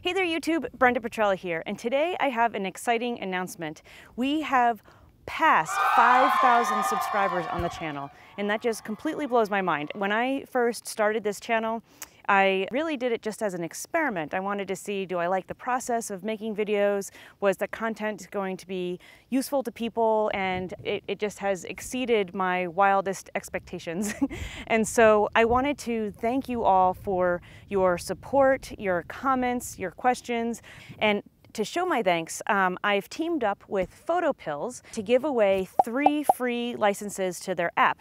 Hey there YouTube, Brenda Petrella here, and today I have an exciting announcement. We have passed 5,000 subscribers on the channel, and that just completely blows my mind. When I first started this channel, I really did it just as an experiment. I wanted to see, do I like the process of making videos? Was the content going to be useful to people? And it just has exceeded my wildest expectations. And so I wanted to thank you all for your support, your comments, your questions, and to show my thanks, I've teamed up with PhotoPills to give away 3 free licenses to their app.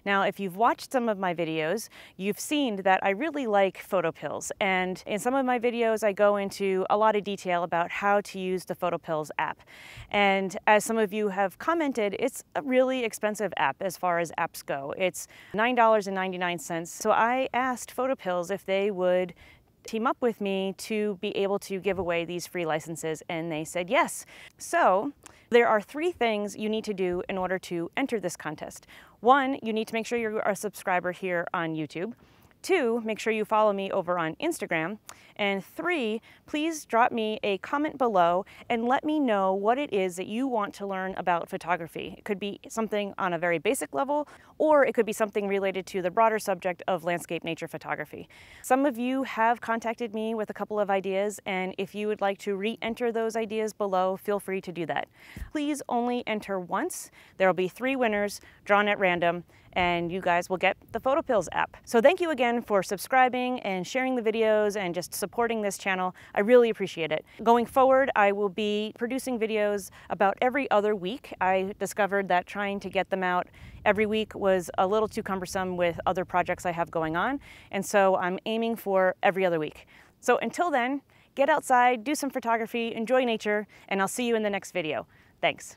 Now, if you've watched some of my videos, you've seen that I really like PhotoPills, and in some of my videos I go into a lot of detail about how to use the PhotoPills app. And as some of you have commented, it's a really expensive app as far as apps go. It's $9.99, so I asked PhotoPills if they would team up with me to be able to give away these free licenses, and they said yes. So there are 3 things you need to do in order to enter this contest. 1, you need to make sure you're a subscriber here on YouTube. 2, make sure you follow me over on Instagram. And 3, please drop me a comment below and let me know what it is that you want to learn about photography. It could be something on a very basic level, or it could be something related to the broader subject of landscape nature photography. Some of you have contacted me with a couple of ideas, and if you would like to re-enter those ideas below, feel free to do that. Please only enter once. There will be 3 winners drawn at random, and you guys will get the PhotoPills app. So thank you again for subscribing and sharing the videos and just supporting this channel. I really appreciate it. Going forward, I will be producing videos about every other week. I discovered that trying to get them out every week was a little too cumbersome with other projects I have going on, and so I'm aiming for every other week. So until then, get outside, do some photography, enjoy nature, and I'll see you in the next video. Thanks.